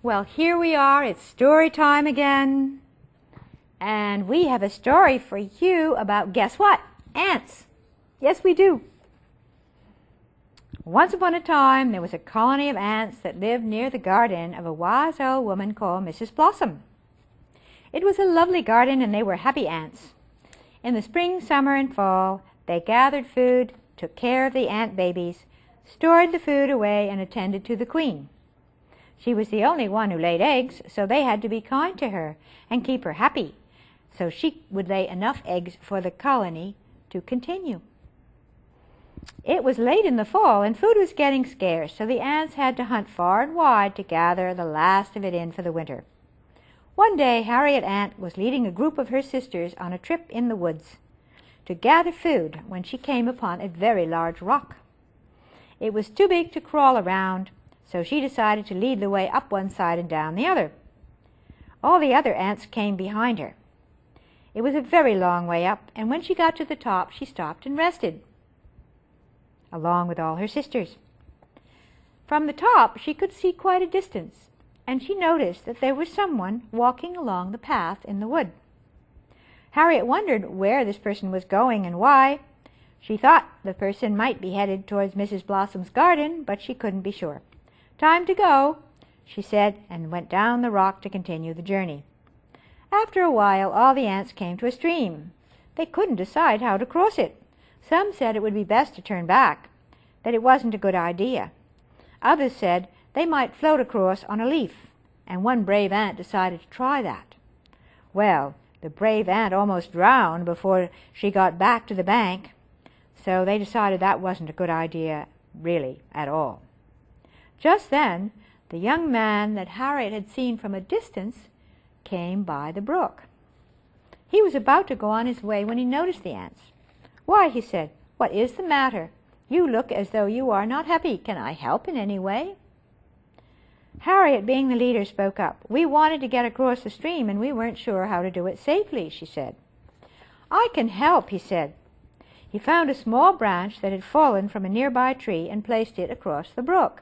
Well, here we are. It's story time again. And we have a story for you about, guess what? Ants. Yes, we do. Once upon a time, there was a colony of ants that lived near the garden of a wise old woman called Mrs. Blossom. It was a lovely garden, and they were happy ants. In the spring, summer, and fall, they gathered food, took care of the ant babies, stored the food away, and attended to the queen. She was the only one who laid eggs, so they had to be kind to her and keep her happy, so she would lay enough eggs for the colony to continue. It was late in the fall, and food was getting scarce, so the ants had to hunt far and wide to gather the last of it in for the winter. One day, Harriet Ant was leading a group of her sisters on a trip in the woods to gather food when she came upon a very large rock. It was too big to crawl around, so she decided to lead the way up one side and down the other. All the other ants came behind her. It was a very long way up, and when she got to the top, she stopped and rested, along with all her sisters. From the top, she could see quite a distance, and she noticed that there was someone walking along the path in the wood. Harriet wondered where this person was going and why. She thought the person might be headed towards Mrs. Blossom's garden, but she couldn't be sure. "Time to go," she said, and went down the rock to continue the journey. After a while, all the ants came to a stream. They couldn't decide how to cross it. Some said it would be best to turn back, that it wasn't a good idea. Others said they might float across on a leaf, and one brave ant decided to try that. Well, the brave ant almost drowned before she got back to the bank, so they decided that wasn't a good idea, really, at all. Just then, the young man that Harriet had seen from a distance came by the brook. He was about to go on his way when he noticed the ants. "Why," he said, "what is the matter? You look as though you are not happy. Can I help in any way?" Harriet, being the leader, spoke up. "We wanted to get across the stream, and we weren't sure how to do it safely," she said. "I can help," he said. He found a small branch that had fallen from a nearby tree and placed it across the brook.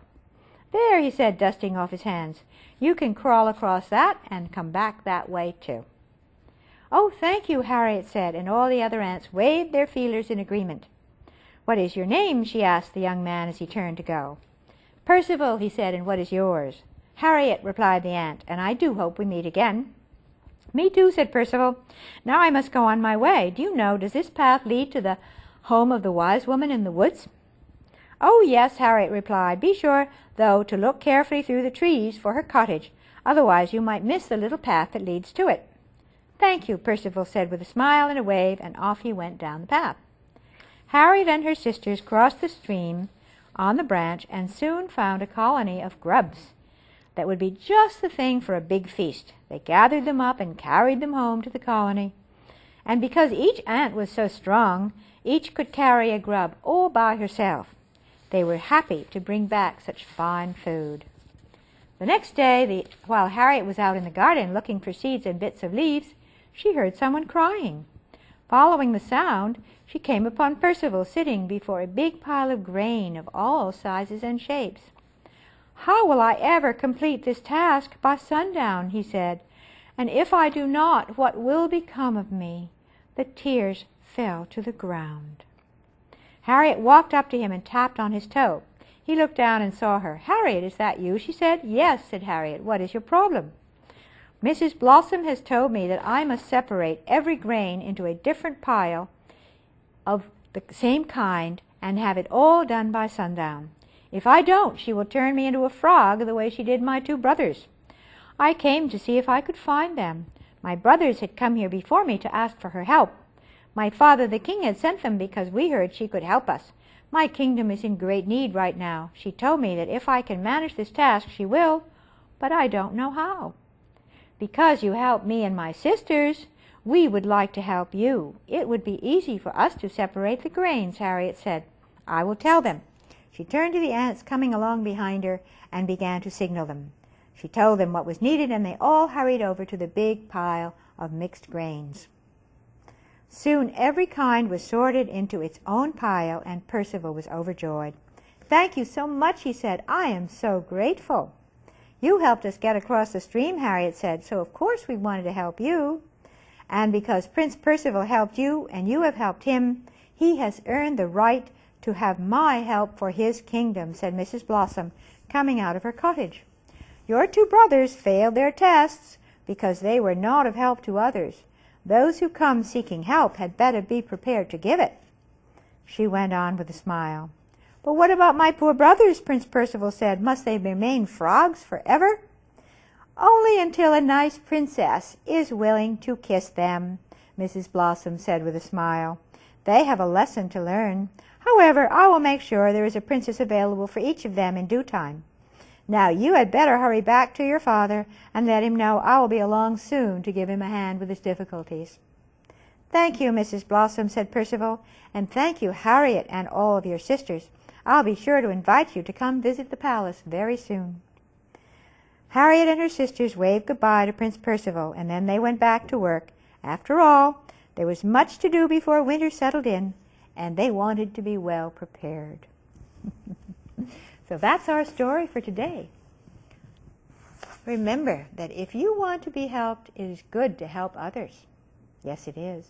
"There," he said, dusting off his hands. "You can crawl across that and come back that way, too." "Oh, thank you," Harriet said, and all the other ants waved their feelers in agreement. "What is your name?" she asked the young man as he turned to go. "Percival," he said, "and what is yours?" "Harriet," replied the ant, "and I do hope we meet again." "Me too," said Percival. "Now I must go on my way. Do you know, does this path lead to the home of the wise woman in the woods?" "Oh, yes," Harriet replied. "Be sure, though, to look carefully through the trees for her cottage. Otherwise you might miss the little path that leads to it." "Thank you," Percival said with a smile and a wave, and off he went down the path. Harriet and her sisters crossed the stream on the branch and soon found a colony of grubs that would be just the thing for a big feast. They gathered them up and carried them home to the colony. And because each ant was so strong, each could carry a grub all by herself. They were happy to bring back such fine food. The next day, while Harriet was out in the garden looking for seeds and bits of leaves, she heard someone crying. Following the sound, she came upon Percival sitting before a big pile of grain of all sizes and shapes. "How will I ever complete this task by sundown?" he said. "And if I do not, what will become of me?" The tears fell to the ground. Harriet walked up to him and tapped on his toe. He looked down and saw her. "Harriet, is that you?" she said. "Yes," said Harriet. "What is your problem?" "Mrs. Blossom has told me that I must separate every grain into a different pile of the same kind and have it all done by sundown. If I don't, she will turn me into a frog the way she did my two brothers. I came to see if I could find them. My brothers had come here before me to ask for her help. My father, the king, had sent them because we heard she could help us. My kingdom is in great need right now. She told me that if I can manage this task, she will, but I don't know how. Because you helped me and my sisters, we would like to help you. It would be easy for us to separate the grains," Harriet said. "I will tell them." She turned to the ants coming along behind her and began to signal them. She told them what was needed, and they all hurried over to the big pile of mixed grains. Soon every kind was sorted into its own pile, and Percival was overjoyed. "Thank you so much," he said. "I am so grateful." You helped us get across the stream, Harriet said, so of course we wanted to help you. And because Prince Percival helped you and you have helped him, he has earned the right to have my help for his kingdom, said Mrs. Blossom, coming out of her cottage. Your two brothers failed their tests because they were not of help to others. Those who come seeking help had better be prepared to give it. She went on with a smile. But what about my poor brothers? Prince Percival said. Must they remain frogs forever? Only until a nice princess is willing to kiss them, Mrs. Blossom said with a smile. They have a lesson to learn. However, I will make sure there is a princess available for each of them in due time. Now you had better hurry back to your father and let him know I will be along soon to give him a hand with his difficulties. Thank you, Mrs. Blossom, said Percival, and thank you, Harriet, and all of your sisters. I'll be sure to invite you to come visit the palace very soon. Harriet and her sisters waved goodbye to Prince Percival, and then they went back to work. After all, there was much to do before winter settled in, and they wanted to be well prepared. So that's our story for today. Remember that if you want to be helped, it is good to help others. Yes, it is.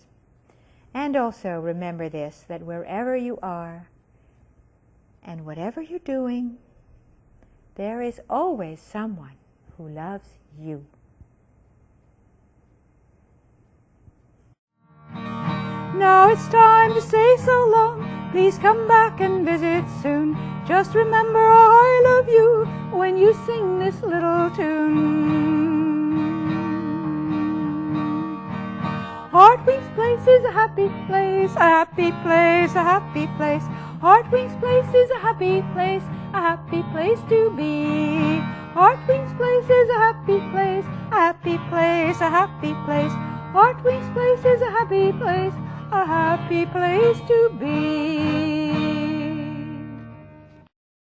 And also remember this, that wherever you are and whatever you're doing, there is always someone who loves you. Now it's time to say so long. Please come back and visit soon. Just remember I love you when you sing this little tune. Heartwings Place is a happy place, a happy place, a happy place. Heartwings Place is a happy place to be. Heartwings Place is a happy place, a happy place, a happy place. Heartwings Place is a happy place to be.